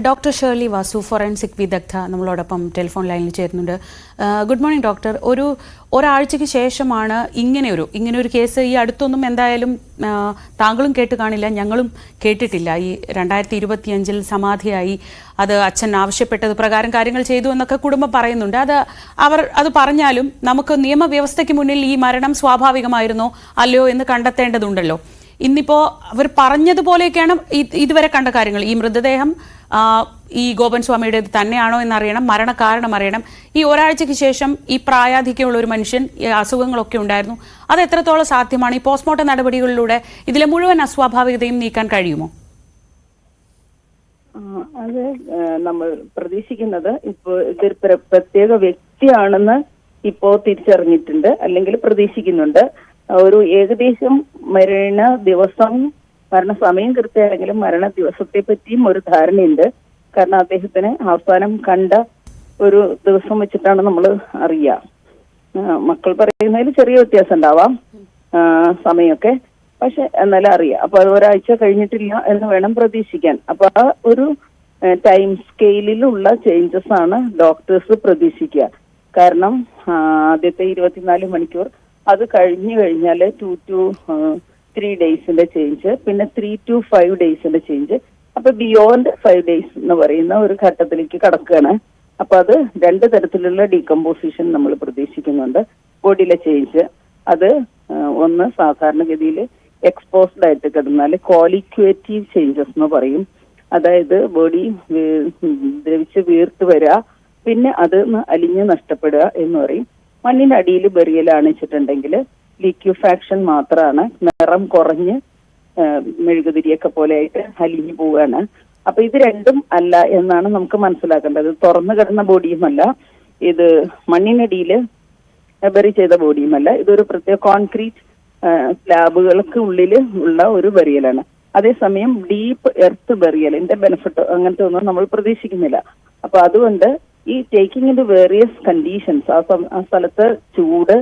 Doctor Shirley Vasu, forensic വിദഗ്ധ നമ്മളോടൊപ്പം telephone ലൈനിൽ ചേരുന്നുണ്ട്. Good morning doctor. ഒരാഴ്ചയ്ക്ക് ശേഷമാണ് ഇങ്ങനെയൊരു കേസ്. ഈ അടുത്തൊന്നും എന്തായാലും താങ്കളും കേട്ട് കാണില്ല, ഞങ്ങളും കേട്ടിട്ടില്ല. ഈ 2025 സമാധിയായി, അത് അച്ഛൻ ആവശ്യപ്പെട്ടത് പ്രകാരം കാര്യങ്ങൾ ചെയ്തു എന്നൊക്കെ കുടുംബം പറയുന്നുണ്ട്. അത് പറഞ്ഞാലും നമുക്ക് നിയമവ്യവസ്ഥയ്ക്ക് മുന്നിൽ ഈ മരണം സ്വാഭാവികമായിരുന്നോ അല്ലയോ എന്ന് കണ്ടെത്തേണ്ടതുണ്ടല്ലോ. ഇന്നിപ്പോൾ അവർ പറഞ്ഞതുപോലെയൊക്കെയാണ് ഇതുവരെ കണ്ട കാര്യങ്ങൾ. ഈ മൃതദേഹം ഈ ഗോപൻ സ്വാമിയുടേത് തന്നെയാണോ എന്നറിയണം, മരണകാരണം അറിയണം. ഈ ഒരാഴ്ചയ്ക്ക് ശേഷം ഈ പ്രായാധിക്യമുള്ള ഒരു മനുഷ്യൻ, അസുഖങ്ങളൊക്കെ ഉണ്ടായിരുന്നു, അത് എത്രത്തോളം സാധ്യമാണ്? ഈ പോസ്റ്റ്മോർട്ടം നടപടികളിലൂടെ ഇതിലെ മുഴുവൻ അസ്വാഭാവികതയും നീക്കാൻ കഴിയുമോ? അത് നമ്മൾ പ്രതീക്ഷിക്കുന്നത് ഇപ്പോൾ ഇതൊരു പ്രത്യേക വ്യക്തിയാണെന്ന് ഇപ്പോ തിരിച്ചറിഞ്ഞിട്ടുണ്ട്, അല്ലെങ്കിൽ പ്രതീക്ഷിക്കുന്നുണ്ട്. ഒരു ഏകദേശം മരണസമയം കൃത്യമാണെങ്കിലും മരണ ദിവസത്തെ പറ്റിയും ഒരു ധാരണയുണ്ട്. കാരണം അദ്ദേഹത്തിന് അവസാനം കണ്ട ഒരു ദിവസം വെച്ചിട്ടാണ് നമ്മൾ അറിയുക. മക്കൾ പറയുന്നതിൽ ചെറിയ വ്യത്യാസം ഉണ്ടാവാം സമയമൊക്കെ, പക്ഷെ എന്നാലും അറിയാം. അപ്പൊ അത് ഒരാഴ്ച കഴിഞ്ഞിട്ടില്ല എന്ന് വേണം പ്രതീക്ഷിക്കാൻ. അപ്പൊ ആ ഒരു ടൈം സ്കെയിലുള്ള ചേഞ്ചസ് ആണ് ഡോക്ടേഴ്സ് പ്രതീക്ഷിക്കുക. കാരണം ആദ്യത്തെ 24 മണിക്കൂർ, അത് കഴിഞ്ഞു കഴിഞ്ഞാൽ 2 to 3 ഡേയ്സിന്റെ ചേഞ്ച്, പിന്നെ 3 to 5 ഡേയ്സിന്റെ ചേഞ്ച്. അപ്പൊ ബിയോണ്ട് 5 ഡേയ്സ് എന്ന് പറയുന്ന ഒരു ഘട്ടത്തിലേക്ക് കടക്കുകയാണ്. അപ്പൊ അത് 2 തരത്തിലുള്ള ഡീകമ്പോസിഷൻ നമ്മൾ പ്രതീക്ഷിക്കുന്നുണ്ട്. ബോഡിയിലെ ചേഞ്ച്, അത് ഒന്ന് സാധാരണഗതിയിൽ എക്സ്പോസ്ഡ് ആയിട്ട് കിടന്നാൽ കോളിക്വേറ്റീവ് ചേഞ്ചസ് എന്ന് പറയും. അതായത് ബോഡി ദ്രവിച്ച് വീർത്ത് വരിക, പിന്നെ അത് അലിഞ്ഞ് നഷ്ടപ്പെടുക എന്ന് പറയും. മണ്ണിനടിയിൽ ബെറിയലാണ് വെച്ചിട്ടുണ്ടെങ്കിൽ ലിക്വിഫാക്ഷൻ മാത്രമാണ്, നിറം കുറഞ്ഞ് മെഴുകുതിരിയൊക്കെ പോലെ ആയിട്ട് അലിഞ്ഞു പോവുകയാണ്. അപ്പൊ ഇത് രണ്ടും അല്ല എന്നാണ് നമുക്ക് മനസ്സിലാക്കേണ്ടത്. തുറന്നു കിടന്ന ബോഡിയുമല്ല, ഇത് മണ്ണിനടിയിൽ ബെറി ചെയ്ത ബോഡിയുമല്ല, ഇതൊരു പ്രത്യേക കോൺക്രീറ്റ് സ്ലാബുകൾക്ക് ഉള്ളിൽ ഉള്ള ഒരു ബെറിയലാണ്. അതേസമയം ഡീപ്പ് എർത്ത് ബെറിയലിന്റെ ബെനിഫിറ്റ് അങ്ങനത്തെ ഒന്നും നമ്മൾ പ്രതീക്ഷിക്കുന്നില്ല. അപ്പൊ അതുകൊണ്ട് ഈ ടേക്കിംഗ് ഇൻ ടു വേറിയസ് കണ്ടീഷൻസ്, ആ സ്ഥലത്ത് ചൂട്,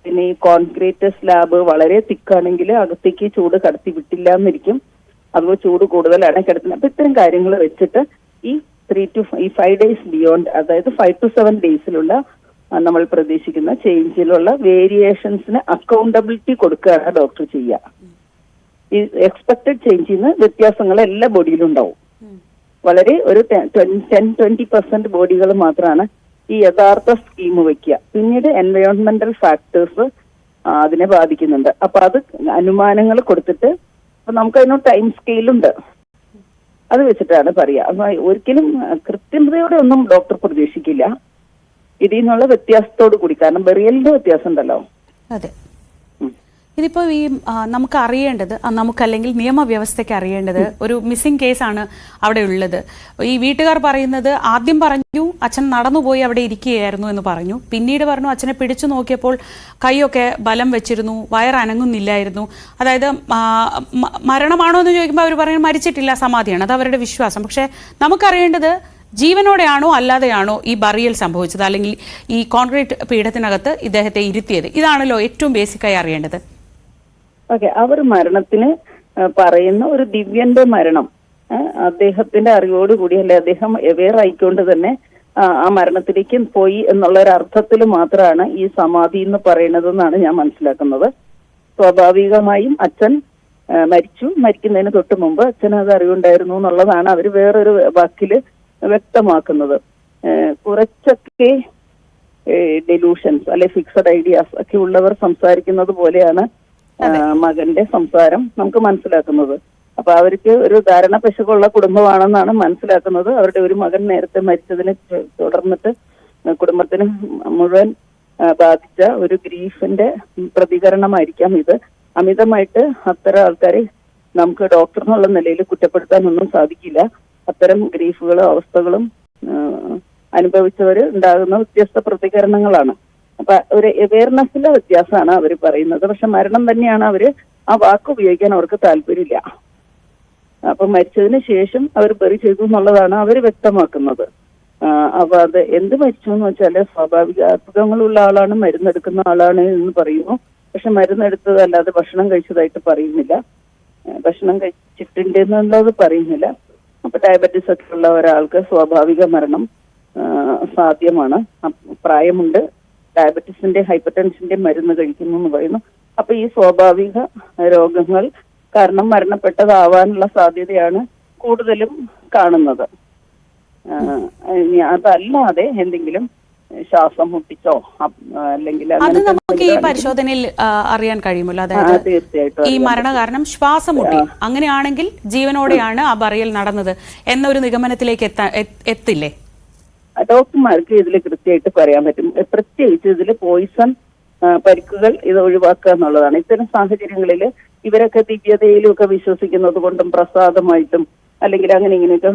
പിന്നെ ഈ കോൺക്രീറ്റ് സ്ലാബ് വളരെ തിക്കാണെങ്കിൽ അകത്തേക്ക് ചൂട് കടത്തി വിട്ടില്ല എന്നിരിക്കും, അതുപോലെ ചൂട് കൂടുതലാണ് കിടത്തുന്നത്. അപ്പൊ ഇത്തരം കാര്യങ്ങൾ വെച്ചിട്ട് ഈ 5 ഡേയ്സ് ബിയോണ്ട്, അതായത് 5 to 7 ഡേയ്സിലുള്ള നമ്മൾ പ്രതീക്ഷിക്കുന്ന ചേഞ്ചിലുള്ള വേരിയേഷൻസിന് അക്കൗണ്ടബിലിറ്റി കൊടുക്കുകയാണ് ഡോക്ടർ ചെയ്യുക. ഈ എക്സ്പെക്ടഡ് ചേഞ്ചിൽ നിന്ന് വ്യത്യാസങ്ങൾ എല്ലാ ബോഡിയിലും ഉണ്ടാവും. വളരെ ഒരു 10-20% ബോഡികൾ മാത്രമാണ് ഈ യഥാർത്ഥ സ്കീം വെക്കുക. പിന്നീട് എൻവയോൺമെന്റൽ ഫാക്ടേഴ്സ് അതിനെ ബാധിക്കുന്നുണ്ട്. അപ്പൊ അത് അനുമാനങ്ങൾ കൊടുത്തിട്ട് നമുക്ക് അതിനൊരു ടൈം സ്കെയിലുണ്ട്, അത് വെച്ചിട്ടാണ് പറയുക. അപ്പൊ ഒരിക്കലും കൃത്യതയോടെ ഒന്നും ഡോക്ടർ പ്രതീക്ഷിക്കില്ല ഇതിൽ നിന്നുള്ള വ്യത്യാസത്തോടു കൂടി. കാരണം ബെറിയലിന്റെ വ്യത്യാസം ഉണ്ടല്ലോ. അതെ, ഇതിപ്പോൾ ഈ നമുക്ക് അറിയേണ്ടത്, നമുക്കല്ലെങ്കിൽ നിയമവ്യവസ്ഥയ്ക്ക് അറിയേണ്ടത്, ഒരു മിസ്സിംഗ് കേസാണ് അവിടെ ഉള്ളത്. ഈ വീട്ടുകാർ പറയുന്നത്, ആദ്യം പറഞ്ഞു അച്ഛൻ നടന്നുപോയി അവിടെ ഇരിക്കുകയായിരുന്നു എന്ന് പറഞ്ഞു. പിന്നീട് പറഞ്ഞു അച്ഛനെ പിടിച്ചു നോക്കിയപ്പോൾ കൈയൊക്കെ ബലം വെച്ചിരുന്നു, വയറനങ്ങുന്നില്ലായിരുന്നു. അതായത് മരണമാണോ എന്ന് ചോദിക്കുമ്പോൾ അവർ പറയുന്നത് മരിച്ചിട്ടില്ല, സമാധിയാണ്. അത് അവരുടെ വിശ്വാസം. പക്ഷേ നമുക്കറിയേണ്ടത് ജീവനോടെയാണോ അല്ലാതെയാണോ ഈ ബറിയൽ സംഭവിച്ചത്, അല്ലെങ്കിൽ ഈ കോൺക്രീറ്റ് പീഠത്തിനകത്ത് ഇദ്ദേഹത്തെ ഇരുത്തിയത്. ഇതാണല്ലോ ഏറ്റവും ബേസിക്കായി അറിയേണ്ടത്. ഓക്കെ, അവർ മരണത്തിന് പറയുന്ന ഒരു ദിവ്യന്റെ മരണം അദ്ദേഹത്തിന്റെ അറിവോടുകൂടി, അല്ലെ അദ്ദേഹം അവെയർ ആയിക്കൊണ്ട് തന്നെ ആ മരണത്തിലേക്ക് പോയി എന്നുള്ള ഒരു അർത്ഥത്തിൽ മാത്രമാണ് ഈ സമാധി എന്ന് പറയുന്നതെന്നാണ് ഞാൻ മനസ്സിലാക്കുന്നത്. സ്വാഭാവികമായും അച്ഛൻ മരിക്കുന്നതിന് തൊട്ട് മുമ്പ് അച്ഛൻ അത് അറിവുണ്ടായിരുന്നു എന്നുള്ളതാണ് അവർ വേറൊരു വാക്കില് വ്യക്തമാക്കുന്നത്. കുറച്ചൊക്കെ ഡെലൂഷൻസ് അല്ലെ ഫിക്സഡ് ഐഡിയാസ് ഒക്കെ ഉള്ളവർ സംസാരിക്കുന്നത് പോലെയാണ് മകന്റെ സംസാരം നമുക്ക് മനസ്സിലാക്കുന്നത്. അപ്പൊ അവർക്ക് ഒരു ധാരണ പശുക്കുള്ള കുടുംബമാണെന്നാണ് മനസ്സിലാക്കുന്നത്. അവരുടെ ഒരു മകൻ നേരത്തെ മരിച്ചതിനെ തുടർന്നിട്ട് കുടുംബത്തിന് മുഴുവൻ ബാധിച്ച ഒരു ഗ്രീഫിന്റെ പ്രതികരണമായിരിക്കാം ഇത്. അമിതമായിട്ട് അത്തരം ആൾക്കാരെ നമുക്ക് ഡോക്ടർ എന്നുള്ള നിലയിൽ കുറ്റപ്പെടുത്താനൊന്നും സാധിക്കില്ല. അത്തരം ഗ്രീഫുകളും അവസ്ഥകളും അനുഭവിച്ചവർ ഉണ്ടാകുന്ന വ്യത്യസ്ത പ്രതികരണങ്ങളാണ്. അപ്പൊ ഒരു അവയർനെസ്സിലെ വ്യത്യാസമാണ് അവർ പറയുന്നത്. പക്ഷെ മരണം തന്നെയാണ് അവര് ആ വാക്ക് ഉപയോഗിക്കാൻ അവർക്ക് താല്പര്യമില്ല. അപ്പൊ മരിച്ചതിന് ശേഷം അവർ ബറി ചെയ്തു എന്നുള്ളതാണ് അവർ വ്യക്തമാക്കുന്നത്. അപ്പൊ അത് എന്ത് മരിച്ചു എന്ന് വെച്ചാല് സ്വാഭാവിക അസുഖങ്ങളുള്ള ആളാണ്, മരുന്നെടുക്കുന്ന ആളാണ് എന്ന് പറയുന്നു. പക്ഷെ മരുന്നെടുത്തത് അല്ലാതെ ഭക്ഷണം കഴിച്ചതായിട്ട് പറയുന്നില്ല, ഭക്ഷണം കഴിച്ചിട്ടുണ്ട് എന്നുള്ളത് പറയുന്നില്ല. അപ്പൊ ഡയബറ്റീസ് ഒക്കെ ഉള്ള ഒരാൾക്ക് സ്വാഭാവിക മരണം സാധ്യമാണ്. പ്രായമുണ്ട്, ഡയബറ്റീസിന്റെ ഹൈപ്പർ ടെൻഷന്റെ മരുന്ന് കഴിക്കുന്നു എന്ന് പറയുന്നു. അപ്പൊ ഈ സ്വാഭാവിക രോഗങ്ങൾ കാരണം മരണപ്പെട്ടതാവാനുള്ള സാധ്യതയാണ് കൂടുതലും കാണുന്നത്. അതല്ലാതെ എന്തെങ്കിലും ശ്വാസം മുട്ടിച്ചോ അല്ലെങ്കിൽ അത് നമുക്ക് ഈ പരിശോധനയിൽ അറിയാൻ കഴിയുമല്ലോ. അതായത് തീർച്ചയായിട്ടും ഈ മരണകാരണം ശ്വാസം മുട്ടി അങ്ങനെയാണെങ്കിൽ ജീവനോടെയാണ് ആ ബറിയൽ നടന്നത് എന്നൊരു നിഗമനത്തിലേക്ക് എത്തില്ലേ? ഡോക്ടർമാർക്ക് ഇതിൽ കൃത്യമായിട്ട് പറയാൻ പറ്റും. പ്രത്യേകിച്ച് ഇതിൽ പോയിസൺ പരിക്കുകൾ ഇത് ഒഴിവാക്കുക എന്നുള്ളതാണ്. ഇത്തരം സാഹചര്യങ്ങളിൽ ഇവരൊക്കെ ദിവ്യതയിലും ഒക്കെ വിശ്വസിക്കുന്നത് കൊണ്ടും പ്രസാദമായിട്ടും അല്ലെങ്കിൽ അങ്ങനെ ഇങ്ങനെയൊക്കെ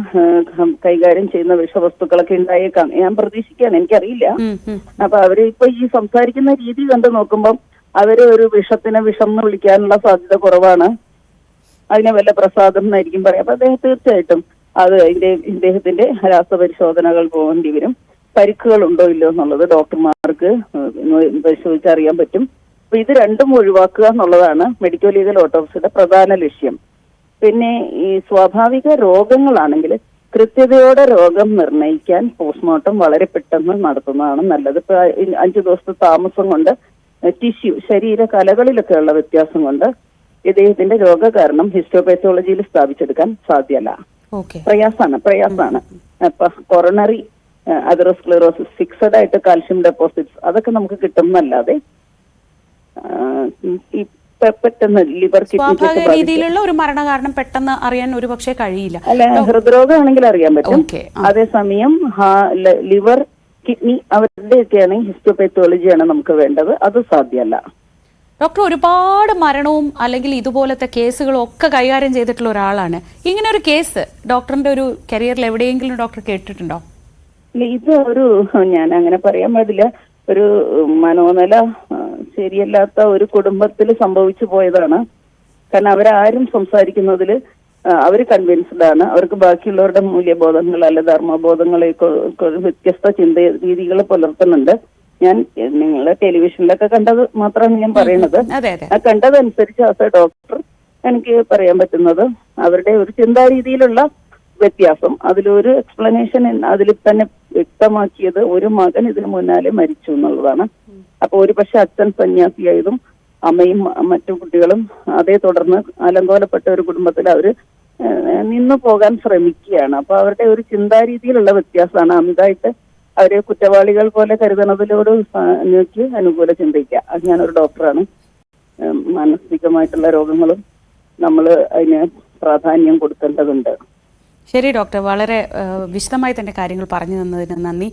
കൈകാര്യം ചെയ്യുന്ന വിഷവസ്തുക്കളൊക്കെ ഉണ്ടായേക്കാം. ഞാൻ പ്രതീക്ഷിക്കുകയാണ്, എനിക്കറിയില്ല. അപ്പൊ അവര് ഇപ്പൊ ഈ സംസാരിക്കുന്ന രീതി കണ്ടു നോക്കുമ്പം അവര് ഒരു വിഷത്തിനെ വിഷം എന്ന് വിളിക്കാനുള്ള സാധ്യത കുറവാണ്. അതിനെ വല്ല പ്രസാദം എന്നായിരിക്കും പറയാം. അപ്പൊ അദ്ദേഹം തീർച്ചയായിട്ടും അത് ഇദ്ദേഹത്തിന്റെ രാസപരിശോധനകൾ പോകേണ്ടി വരും. പരിക്കുകൾ ഉണ്ടോ ഇല്ലയോ എന്നുള്ളത് ഡോക്ടർമാർക്ക് പരിശോധിച്ചറിയാൻ പറ്റും. അപ്പൊ ഇത് രണ്ടും ഒഴിവാക്കുക എന്നുള്ളതാണ് മെഡിക്കൽ ലീഗൽ ഓട്ടോപ്സിയുടെ പ്രധാന ലക്ഷ്യം. പിന്നെ ഈ സ്വാഭാവിക രോഗങ്ങളാണെങ്കിൽ കൃത്യതയോടെ രോഗം നിർണയിക്കാൻ പോസ്റ്റ്മോർട്ടം വളരെ പെട്ടെന്ന് നടത്തുന്നതാണ് നല്ലത്. ഇപ്പൊ 5 ദിവസത്തെ താമസം കൊണ്ട് ടിഷ്യൂ ശരീര കലകളിലൊക്കെയുള്ള വ്യത്യാസം കൊണ്ട് ഇദ്ദേഹത്തിന്റെ രോഗകാരണം ഹിസ്റ്റോപാത്തോളജിയിൽ സ്ഥാപിച്ചെടുക്കാൻ സാധ്യമല്ല. പ്രയാസാണ്. അപ്പൊ കൊറോണറി അതറോസ്ക്ലെറോസിസ്, ഫിക്സഡ് ആയിട്ട് കാൽഷ്യം ഡെപ്പോസിറ്റ്സ് അതൊക്കെ നമുക്ക് കിട്ടുന്നല്ലാതെ ഈ പെട്ടെന്ന് ലിവർ സ്വാഭാവിക രീതിയിലുള്ള ഒരു മരണകാരണം പെട്ടെന്ന് അറിയാൻ ഒരു പക്ഷേ കഴിയില്ല. അല്ല, ഹൃദ്രോഗമാണെങ്കിൽ അറിയാൻ പറ്റും. അതേസമയം ലിവർ, കിഡ്നി അവരുടെയൊക്കെയാണെങ്കിൽ ഹിസ്റ്റോപാത്തോളജിയാണ് നമുക്ക് വേണ്ടത്. അത് സാധ്യമല്ല. ഡോക്ടർ ഒരുപാട് മരണവും അല്ലെങ്കിൽ ഇതുപോലത്തെ കേസുകളും ഒക്കെ കൈകാര്യം ചെയ്തിട്ടുള്ള ഒരാളാണ്. ഇങ്ങനെ ഒരു കേസ് ഡോക്ടറിന്റെ ഒരു കരിയറിൽ എവിടെയെങ്കിലും ഡോക്ടർ കേട്ടിട്ടുണ്ടോ? ഇത് ഞാൻ അങ്ങനെ പറയാൻ പാടില്ല, ഒരു മനോനില ശരിയല്ലാത്ത ഒരു കുടുംബത്തിൽ സംഭവിച്ചു പോയതാണ്. കാരണം അവരാരും സംസാരിക്കുന്നതിൽ അവർ കൺവിൻസ്ഡ് ആണ്. അവർക്ക് ബാക്കിയുള്ളവരുടെ മൂല്യബോധങ്ങൾ അല്ലെ ധർമ്മബോധങ്ങളെ വ്യത്യസ്ത ചിന്ത രീതികൾ പുലർത്തുന്നുണ്ട്. ഞാൻ നിങ്ങളെ ടെലിവിഷനിലൊക്കെ കണ്ടത് മാത്രമാണ് ഞാൻ പറയുന്നത്. ആ കണ്ടതനുസരിച്ച് ആസ് എ ഡോക്ടർ എനിക്ക് പറയാൻ പറ്റുന്നത് അവരുടെ ഒരു ചിന്താരീതിയിലുള്ള വ്യത്യാസം, അതിലൊരു എക്സ്പ്ലനേഷൻ അതിൽ തന്നെ വ്യക്തമാക്കിയത് ഒരു മകൻ ഇതിനു മുന്നാലെ മരിച്ചു എന്നുള്ളതാണ്. അപ്പൊ ഒരു പക്ഷെ അച്ഛൻ സന്യാസിയായതും അമ്മയും മറ്റു കുട്ടികളും അതേ തുടർന്ന് അലങ്കോലപ്പെട്ട ഒരു കുടുംബത്തിൽ അവര് നിന്നു പോകാൻ ശ്രമിക്കുകയാണ്. അപ്പൊ അവരുടെ ഒരു ചിന്താരീതിയിലുള്ള വ്യത്യാസമാണ്. അമിതമായിട്ട് അവരെ കുറ്റവാളികൾ പോലെ കരുതുന്നതിലോട് എനിക്ക് അനുകൂല ചിന്തിക്കുക. അത് ഞാനൊരു ഡോക്ടറാണ്. മാനസികമായിട്ടുള്ള രോഗങ്ങളും നമ്മൾ അതിന് പ്രാധാന്യം കൊടുക്കേണ്ടതുണ്ട്. ശരി ഡോക്ടർ, വളരെ വിശദമായി തന്നെ കാര്യങ്ങൾ പറഞ്ഞു തന്നതിന് നന്ദി.